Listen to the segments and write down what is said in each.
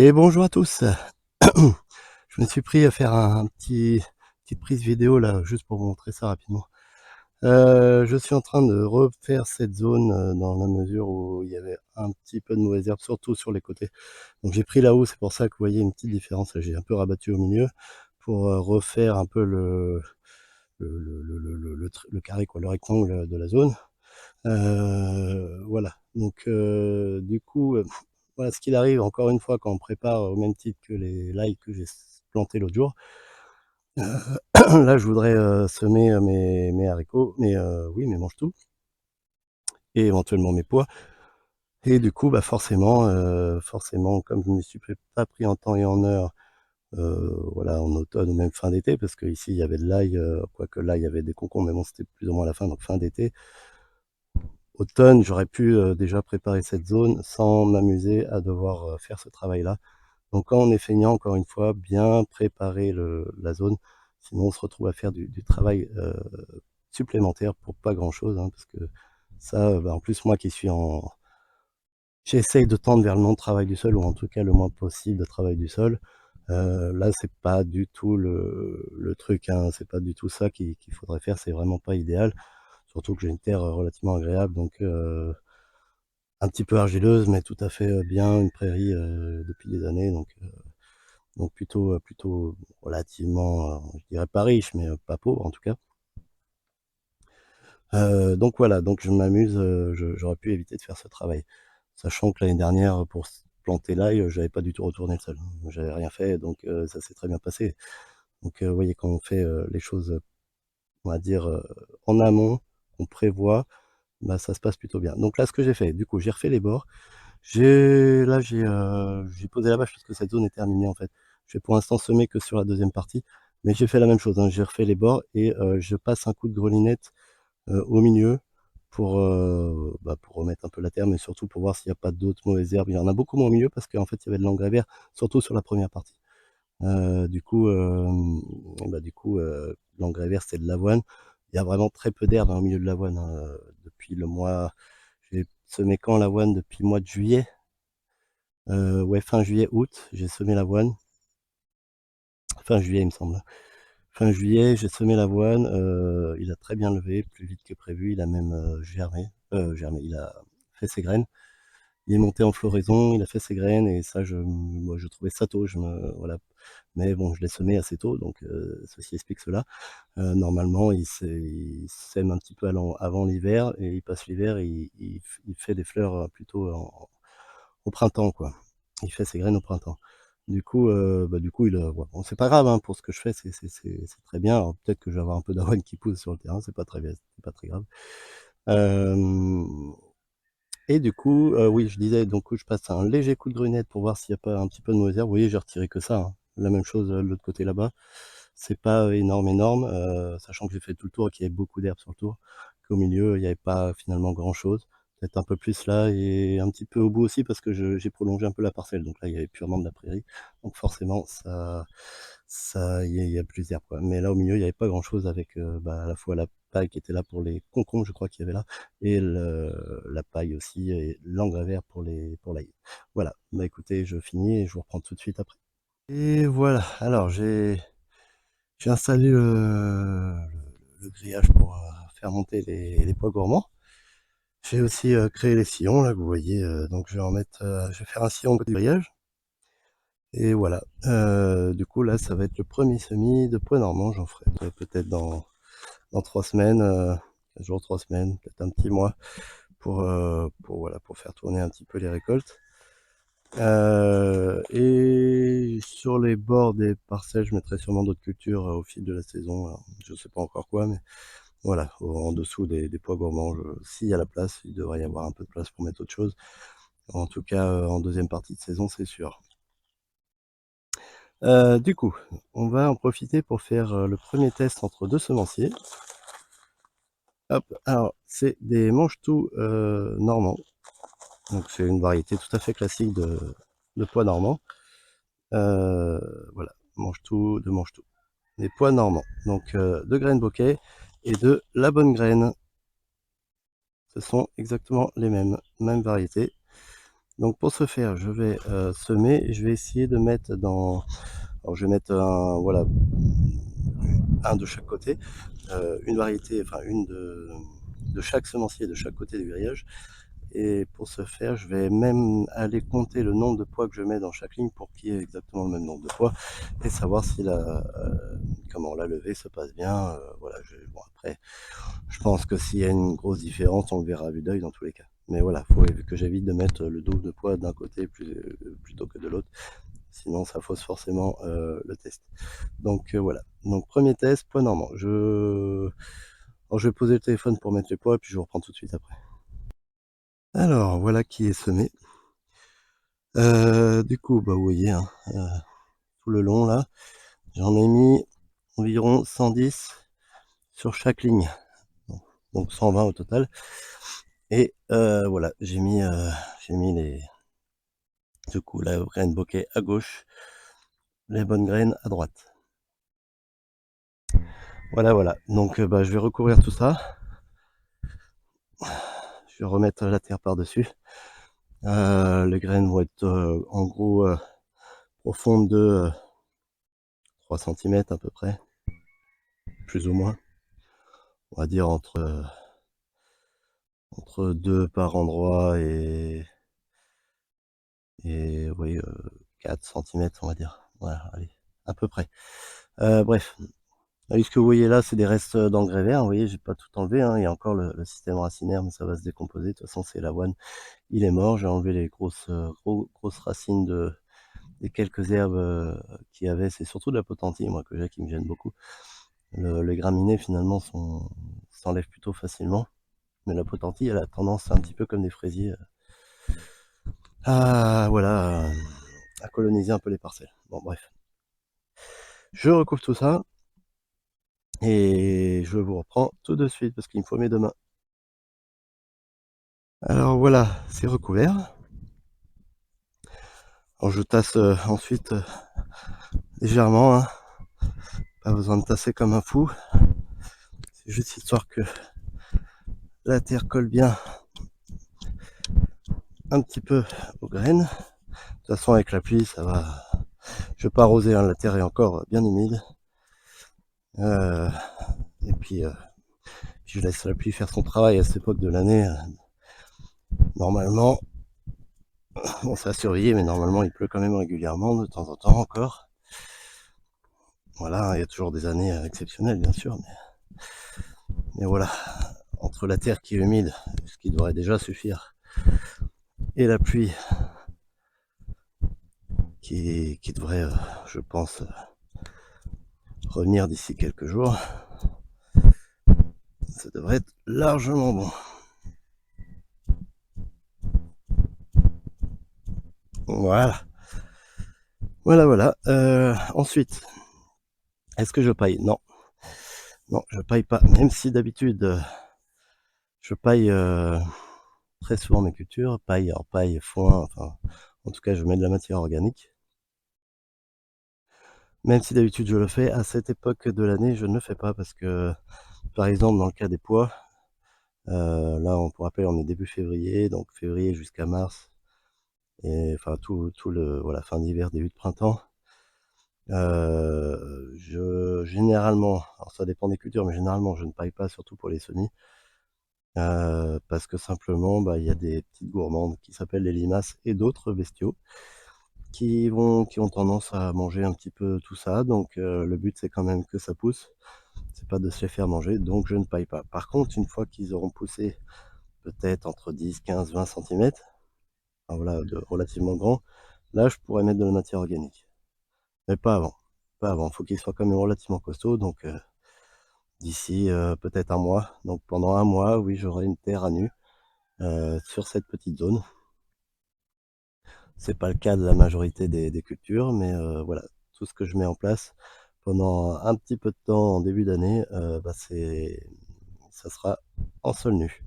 Et bonjour à tous. Je me suis pris à faire petite prise vidéo là, juste pour vous montrer ça rapidement. Je suis en train de refaire cette zone, dans la mesure où il y avait un petit peu de mauvaise herbe, surtout sur les côtés. Donc j'ai pris là-haut, c'est pour ça que vous voyez une petite différence, là, j'ai un peu rabattu au milieu pour, refaire un peu le carré quoi, le rectangle, de la zone. Voilà, donc du coup, voilà ce qu'il arrive encore une fois quand on prépare au même titre que les liles que j'ai plantés l'autre jour. Là je voudrais, semer, mes haricots, oui, mes mange-tout et éventuellement mes pois et du coup, bah, forcément comme je ne me suis pas pris en temps et en heure, voilà, en automne ou même fin d'été parce qu'ici il y avait de l'ail, quoique là il y avait des concombres, mais bon c'était plus ou moins à la fin, donc fin d'été. Automne, j'aurais pu, déjà préparer cette zone sans m'amuser à devoir, faire ce travail-là. Donc quand on est feignant, encore une fois, bien préparer la zone, sinon on se retrouve à faire du travail, supplémentaire pour pas grand-chose, hein, parce que ça, bah, en plus moi qui suis en j'essaye de tendre vers le non-travail du sol ou en tout cas le moins possible de travail du sol. Là, c'est pas du tout le truc, hein, c'est pas du tout ça qu'il faudrait faire, c'est vraiment pas idéal. Surtout que j'ai une terre, relativement agréable donc un petit peu argileuse, mais tout à fait, bien, une prairie, depuis des années donc plutôt relativement, je dirais pas riche, mais, pas pauvre en tout cas. Donc voilà, donc je m'amuse, j'aurais pu éviter de faire ce travail. Sachant que l'année dernière, pour planter l'ail, j'avais pas du tout retourné le sol. J'avais rien fait donc ça s'est très bien passé. Donc vous voyez quand on fait, les choses, on va dire, en amont, on prévoit, bah, ça se passe plutôt bien. Donc là, ce que j'ai fait, du coup, j'ai refait les bords. J'ai posé la bâche parce que cette zone est terminée, en fait. Je vais pour l'instant semer que sur la deuxième partie, mais j'ai fait la même chose, hein. J'ai refait les bords et je passe un coup de grelinette, au milieu pour, bah, pour remettre un peu la terre, mais surtout pour voir s'il n'y a pas d'autres mauvaises herbes. Il y en a beaucoup moins au milieu parce qu'en fait, il y avait de l'engrais vert, surtout sur la première partie. Du coup, l'engrais vert, c'est de l'avoine. Il y a vraiment très peu d'herbes, hein, au milieu de l'avoine, hein, depuis le mois j'ai semé quand l'avoine? Depuis le mois de juillet? Ouais, fin juillet, août, j'ai semé l'avoine. Fin juillet, il me semble, hein. Fin juillet, j'ai semé l'avoine, il a très bien levé, plus vite que prévu. Il a même, germé, il a fait ses graines. Il est monté en floraison, il a fait ses graines et ça moi je trouvais ça tôt, voilà. Mais bon, je l'ai semé assez tôt donc ceci explique cela. Normalement, il sème un petit peu avant l'hiver et il passe l'hiver et il fait des fleurs, plutôt au printemps, quoi. Il fait ses graines au printemps. Du coup, ouais, bon, c'est pas grave, hein, pour ce que je fais, c'est très bien. Alors peut-être que je vais avoir un peu d'avoine qui pousse sur le terrain, c'est pas très grave. Hem Et du coup, oui, je disais, donc je passe un léger coup de grunette pour voir s'il y a pas un petit peu de mauvaise herbe. Vous voyez, j'ai retiré que ça, hein. La même chose, de l'autre côté là-bas. C'est pas, énorme, sachant que j'ai fait tout le tour et qu'il y avait beaucoup d'herbe sur le tour, qu'au milieu, il y avait pas finalement grand-chose. Peut-être un peu plus là et un petit peu au bout aussi parce que j'ai prolongé un peu la parcelle, donc là, il y avait purement de la prairie. Donc forcément, il y a plus d'herbe, quoi. Mais là, au milieu, il y avait pas grand-chose avec, bah, à la fois la paille qui était là pour les concombres, je crois qu'il y avait là et la paille aussi et l'engrais vert pour l'ail. Voilà, bah, écoutez, je finis et je vous reprends tout de suite après. Et voilà, alors j'ai installé le grillage pour, faire monter les pois gourmands. J'ai aussi, créé les sillons là que vous voyez, donc je vais faire un sillon au côté du grillage et voilà. Du coup là, ça va être le premier semis de pois normands. J'en ferai peut-être dans 3 semaines, 15 jours, 3 semaines, peut-être un petit mois voilà, pour faire tourner un petit peu les récoltes. Et sur les bords des parcelles, je mettrai sûrement d'autres cultures, au fil de la saison, alors je sais pas encore quoi, mais voilà, en dessous des pois gourmands, s'il y a la place, il devrait y avoir un peu de place pour mettre autre chose. En tout cas, en deuxième partie de saison, c'est sûr. Du coup, on va en profiter pour faire, le premier test entre 2 semenciers. Hop, alors c'est des mange-tout, normands, donc c'est une variété tout à fait classique de pois normands. Voilà, mange-tout. Des pois normands, donc de graines bokeh et de la bonne graine. Ce sont exactement les mêmes variétés. Donc pour ce faire, je vais semer et je vais essayer de mettre dans... Alors je vais mettre un, voilà, un de chaque côté, une variété, enfin une de chaque semencier de chaque côté du grillage. Et pour ce faire, je vais même aller compter le nombre de pois que je mets dans chaque ligne pour qu'il y ait exactement le même nombre de pois et savoir si comment la levée se passe bien. Voilà, bon, après, je pense que s'il y a une grosse différence, on le verra à vue d'œil dans tous les cas. Mais voilà, il faut que j'évite de mettre le double de poids d'un côté plutôt que de l'autre. Sinon, ça fausse forcément le test. Donc voilà. Donc premier test, poids normand. Alors, je vais poser le téléphone pour mettre les poids, puis je vous reprends tout de suite après. Alors voilà qui est semé. Du coup, bah, vous voyez, hein, tout le long là, j'en ai mis environ 110 sur chaque ligne, donc 120 au total. Et voilà, j'ai mis du coup la graine bokeh à gauche, les bonnes graines à droite. Voilà, voilà. Donc bah, je vais recouvrir tout ça. Je vais remettre la terre par-dessus. Les graines vont être en gros profondes de 3 cm à peu près, plus ou moins. On va dire entre 2 par endroit et oui, 4 cm on va dire. Voilà, allez, à peu près. Bref, ce que vous voyez là, c'est des restes d'engrais verts. Vous voyez, j'ai pas tout enlevé, hein. Il y a encore le système racinaire, mais ça va se décomposer. De toute façon, c'est l'avoine, il est mort. J'ai enlevé les grosses racines des quelques herbes qu'il y avait. C'est surtout de la potentille, moi, que j'ai, qui me gêne beaucoup. Les graminées, finalement, s'enlèvent plutôt facilement. Mais la potentille, elle a tendance, un petit peu comme des fraisiers, voilà, à coloniser un peu les parcelles. Bon, bref. Je recouvre tout ça et je vous reprends tout de suite parce qu'il me faut mes deux mains. Alors voilà, c'est recouvert. Alors je tasse ensuite légèrement, hein. Pas besoin de tasser comme un fou. C'est juste histoire que la terre colle bien un petit peu aux graines. De toute façon, avec la pluie, ça va. Je vais pas arroser, hein, la terre est encore bien humide. Et puis, je laisse la pluie faire son travail à cette époque de l'année. Normalement, bon, c'est à surveiller, mais normalement, il pleut quand même régulièrement, de temps en temps encore. Voilà, il y a toujours des années exceptionnelles, bien sûr, mais voilà, entre la terre qui est humide, ce qui devrait déjà suffire, et la pluie qui devrait, je pense, revenir d'ici quelques jours, ça devrait être largement bon. Voilà. Voilà. Ensuite, est-ce que je paille? Non. Non, je paille pas. Même si d'habitude, je paille très souvent mes cultures. Paille, foin, enfin, en tout cas, je mets de la matière organique. Même si d'habitude je le fais, à cette époque de l'année, je ne le fais pas parce que, par exemple, dans le cas des pois, là, pour rappel, on est début février, donc février jusqu'à mars, et enfin tout le voilà, fin d'hiver, début de printemps. Généralement, alors ça dépend des cultures, mais généralement je ne paille pas, surtout pour les semis, parce que simplement, bah, il y a des petites gourmandes qui s'appellent les limaces et d'autres bestiaux qui ont tendance à manger un petit peu tout ça. Donc le but, c'est quand même que ça pousse, c'est pas de se les faire manger, donc je ne paille pas. Par contre, une fois qu'ils auront poussé peut-être entre 10, 15, 20 cm, enfin, voilà, de relativement grand, là je pourrais mettre de la matière organique. Mais pas avant. Pas avant. Il faut qu'ils soient quand même relativement costauds. Donc d'ici peut-être un mois. Donc pendant un mois, oui, j'aurai une terre à nu sur cette petite zone. C'est pas le cas de la majorité des cultures, mais voilà, tout ce que je mets en place pendant un petit peu de temps en début d'année, bah, ça sera en sol nu.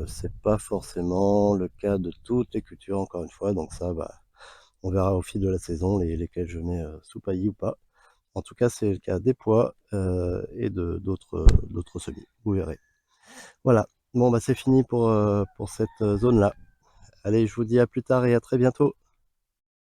C'est pas forcément le cas de toutes les cultures, encore une fois, donc ça, bah, on verra au fil de la saison lesquelles je mets sous paillis ou pas. En tout cas, c'est le cas des pois et d'autres semis, vous verrez. Voilà, bon bah c'est fini pour cette zone-là. Allez, je vous dis à plus tard et à très bientôt.